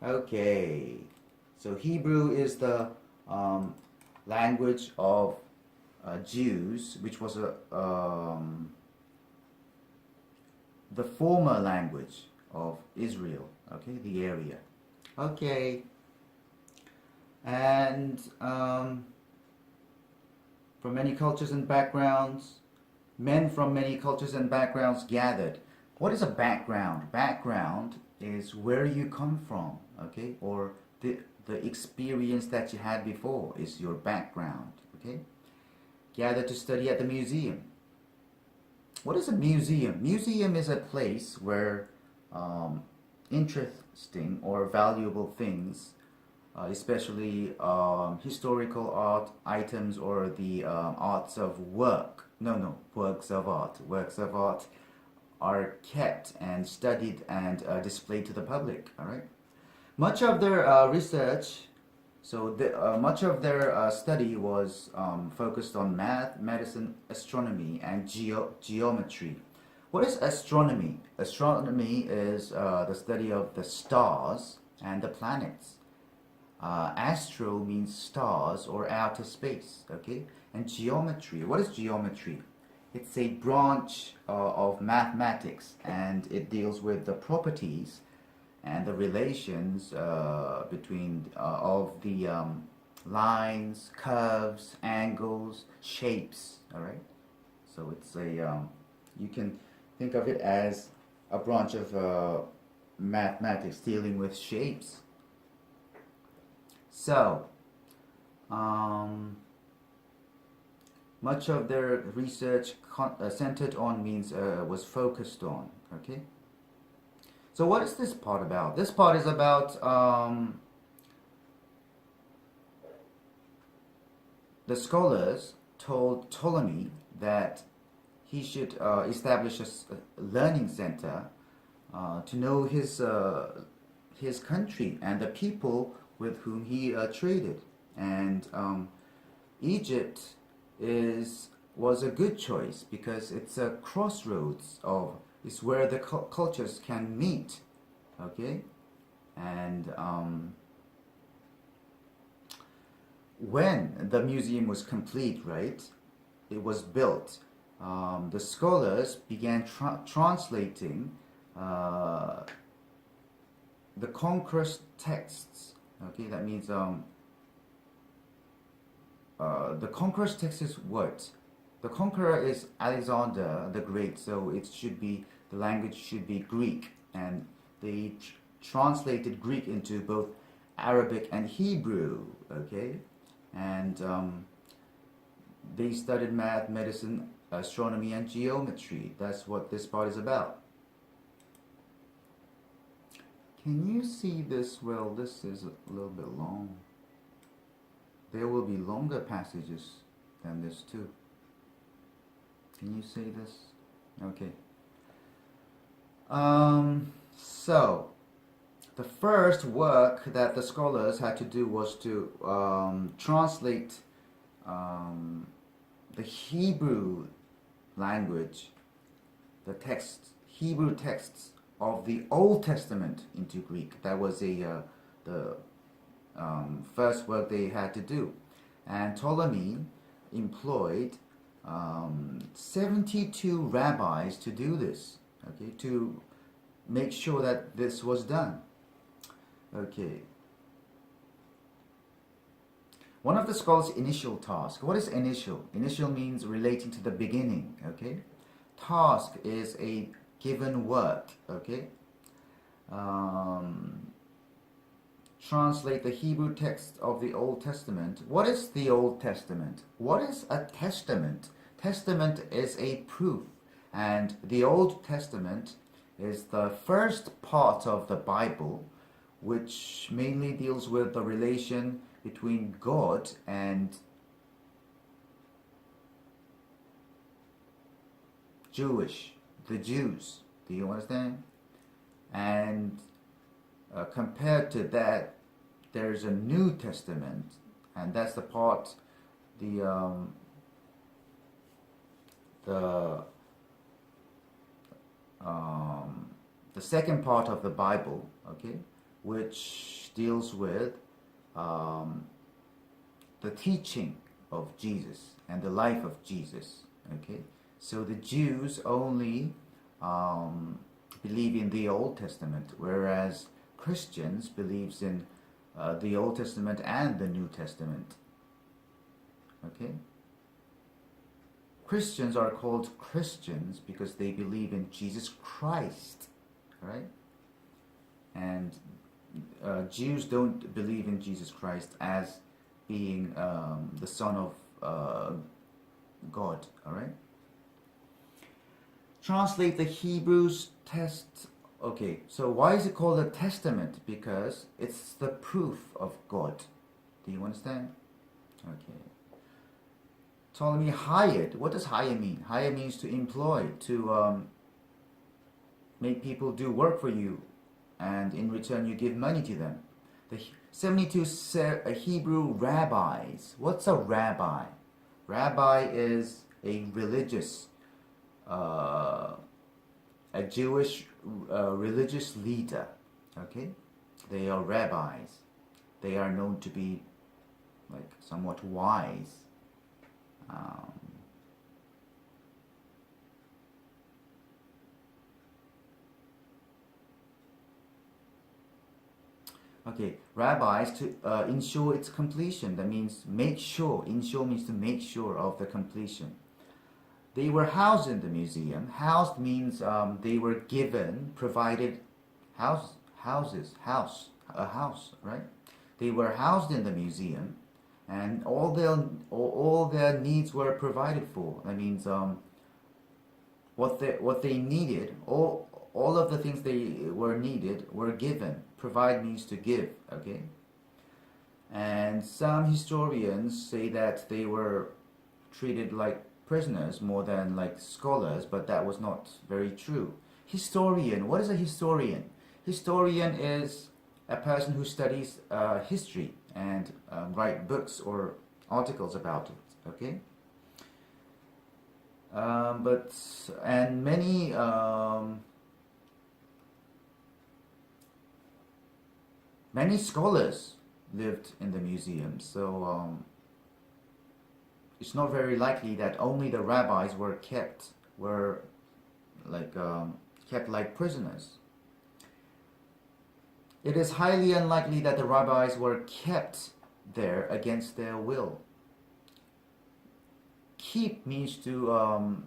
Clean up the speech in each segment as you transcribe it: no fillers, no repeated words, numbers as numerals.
Okay, so Hebrew is the language of Jews, which was the former language of Israel. Okay, the area. Okay, and from many cultures and backgrounds, men from many cultures and backgrounds gathered. What is a background? Background is where you come from, okay, or the experience that you had before is your background, okay. Gathered to study at the museum. What is a museum? Museum is a place where interesting or valuable things, especially historical art items or the arts of work. No, works of art. Works of art are kept and studied and displayed to the public. All right. Much of their research, much of their study was focused on math, medicine, astronomy, and geometry. What is astronomy? Astronomy is the study of the stars and the planets. Astro means stars or outer space, okay? And geometry, what is geometry? It's a branch of mathematics, and it deals with the properties and the relations between of the lines, curves, angles, shapes, all right? So it's a, you can think of it as a branch of mathematics dealing with shapes. So, much of their research centered on means was focused on, okay? So what is this part about? This part is about the scholars told Ptolemy that he should establish a learning center to know his country and the people with whom he traded. And Egypt was a good choice because it's a crossroads of, it's where the cultures can meet, okay? And when the museum was complete, right, it was built, the scholars began translating the conquest texts. Okay, that means the conquest text is what? The conqueror is Alexander the Great, so it should be, the language should be Greek, and they translated Greek into both Arabic and Hebrew, okay? And they studied math, medicine, astronomy, and geometry. That's what this part is about. Can you see this? Well, this is a little bit long. There will be longer passages than this too. Can you see this? Okay. So, the first work that the scholars had to do was to translate the Hebrew language, the text, Hebrew texts of the Old Testament into Greek. That was the first work they had to do. And Ptolemy employed 72 rabbis to do this, okay, to make sure that this was done. Okay. One of the scholars' initial task. What is initial? Initial means relating to the beginning, okay? Task is a given work, okay? Translate the Hebrew text of the Old Testament. What is the Old Testament? What is a testament? Testament is a proof, and the Old Testament is the first part of the Bible, which mainly deals with the relation between God and the Jews. Do you understand? And compared to that, there's a New Testament, and that's the part, the second part of the Bible, okay, which deals with um, the teaching of Jesus and the life of Jesus. Okay, so the Jews only believe in the Old Testament, whereas Christians believes in the Old Testament and the New Testament. Okay, Christians are called Christians because they believe in Jesus Christ, right? And Jews don't believe in Jesus Christ as being the Son of God, all right? Translate the Hebrews text. Okay, so why is it called a testament? Because it's the proof of God. Do you understand? Okay. Ptolemy hired. What does hire mean? Hire means to employ, to make people do work for you, and in return you give money to them. The 72 Hebrew rabbis. What's a rabbi? Rabbi is a religious, a Jewish religious leader. Okay, they are rabbis. They are known to be like somewhat wise. Okay, rabbis to ensure its completion. That means make sure. Ensure means to make sure of the completion. They were housed in the museum. Housed means they were given, provided a house, right? They were housed in the museum, and all their needs were provided for. That means what they needed, all of the things they were needed were given. Provide means to give, okay? And some historians say that they were treated like prisoners more than like scholars, but that was not very true. Historian, what is a historian? Historian is a person who studies history and write books or articles about it, okay? And many scholars lived in the museum, so it's not very likely that only the rabbis were kept like prisoners. It is highly unlikely that the rabbis were kept there against their will. Keep means to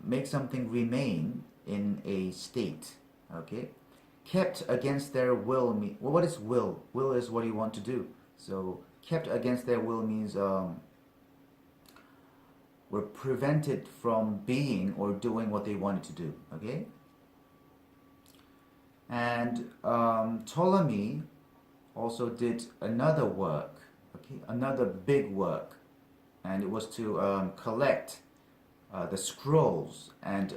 make something remain in a state, okay? Kept against their will mean, well, what is will? Will is what you want to do. So kept against their will means were prevented from being or doing what they wanted to do, okay? And Ptolemy also did another work, okay, another big work, and it was to collect the scrolls and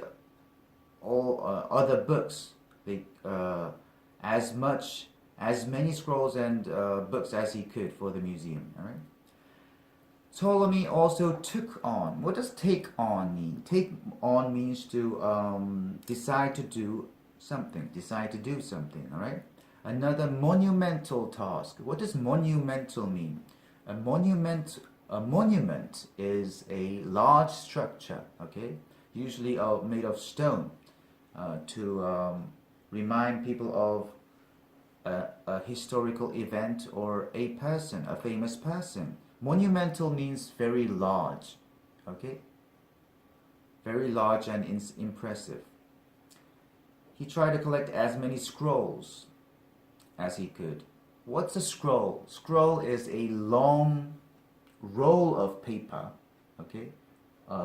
all other books. They as many scrolls and books as he could for the museum. All right. Ptolemy also took on. What does take on mean? Take on means to decide to do something. Decide to do something. All right. Another monumental task. What does monumental mean? A monument is a large structure. Okay, usually made of stone, to remind people of a historical event or a person, a famous person. Monumental means very large, okay? Very large and impressive. He tried to collect as many scrolls as he could. What's a scroll? Scroll is a long roll of paper, okay,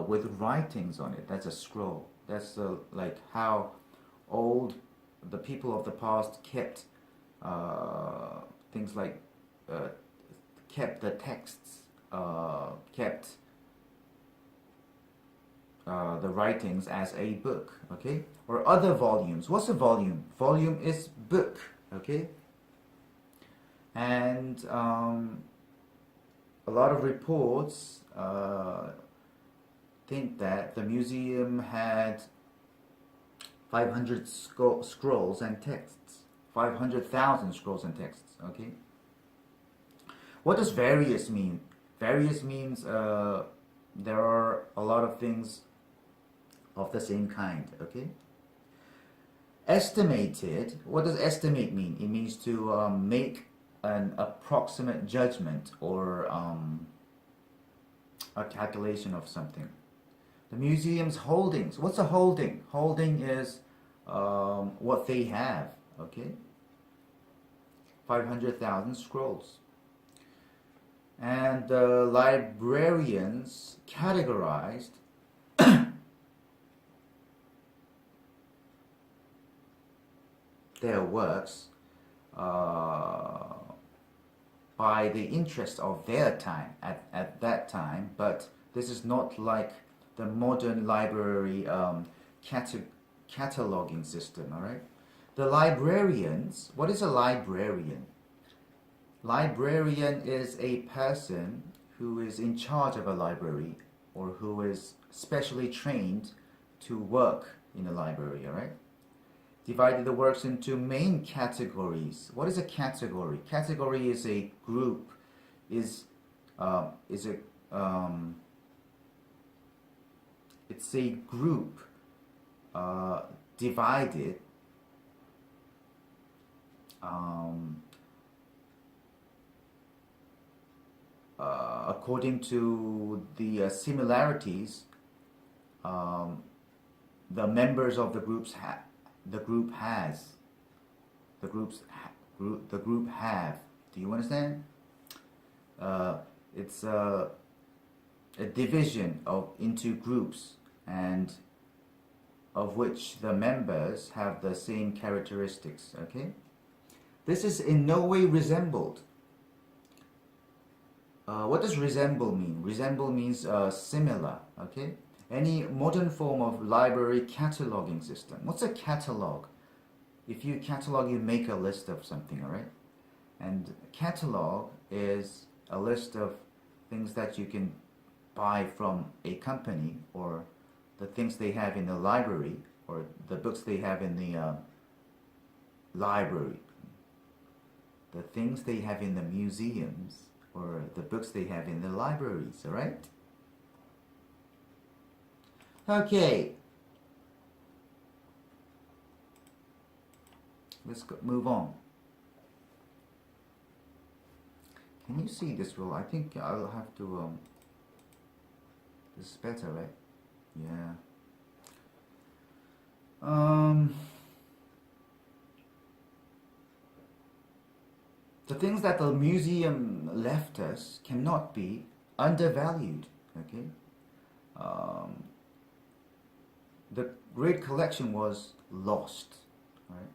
with writings on it. That's a scroll. That's like how old the people of the past kept things like kept the texts, kept the writings as a book, okay? Or other volumes. What's a volume? Volume is book, okay? And a lot of reports think that the museum had 500 scrolls and texts. 500,000 scrolls and texts, okay? What does various mean? Various means there are a lot of things of the same kind, okay? Estimated, what does estimate mean? It means to make an approximate judgment or a calculation of something. The museum's holdings, what's a holding? Holding is what they have, okay? 500,000 scrolls. And the librarians categorized their works by the interest of their time at that time, but this is not like the modern library cataloging system, all right? The librarians, what is a librarian? Librarian is a person who is in charge of a library or who is specially trained to work in a library, all right? Divided the works into main categories. What is a category? Category is a group, it's a group divided according to the similarities the members of the group has. The group have. Do you understand? It's a division into groups, and of which the members have the same characteristics. Okay. This is in no way resembled. What does resemble mean? Resemble means similar. Okay. Any modern form of library cataloging system. What's a catalog? If you catalog, you make a list of something, all right? And catalog is a list of things that you can buy from a company, or the things they have in the library, or the books they have in the library. The things they have in the museums, or the books they have in the libraries, all right? Okay, let's move on. Can you see this rule? I think I'll have to, this is better, right? Yeah. The things that the museum left us cannot be undervalued, okay? The great collection was lost, right?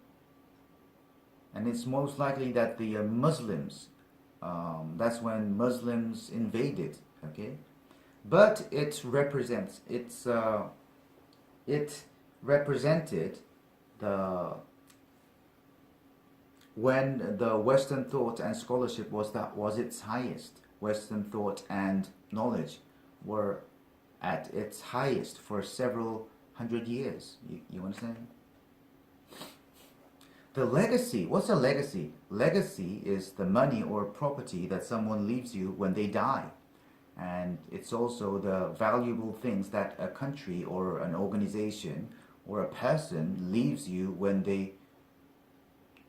And it's most likely that the Muslims, that's when Muslims invaded, okay? But it represents, it represented when the Western thought and scholarship was its highest. Western thought and knowledge were at its highest for several 100 years. You understand? The legacy. What's a legacy? Legacy is the money or property that someone leaves you when they die. And it's also the valuable things that a country or an organization or a person leaves you when they,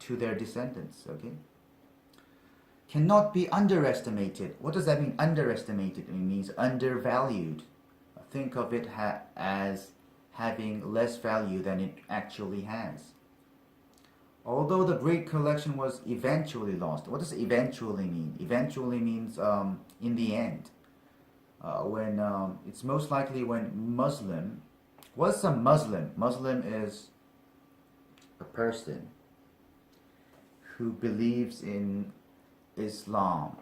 to their descendants, okay? Cannot be underestimated. What does that mean, underestimated? It means undervalued. Think of it as having less value than it actually has. Although the great collection was eventually lost. What does eventually mean? Eventually means in the end. When it's most likely when Muslim. What's a Muslim? Muslim is a person who believes in Islam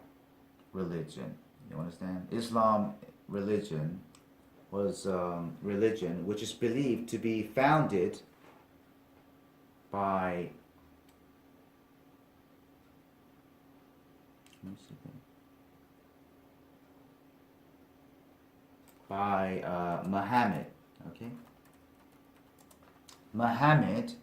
religion. You understand? Islam religion was religion which is believed to be founded by Muhammad. Okay, Muhammad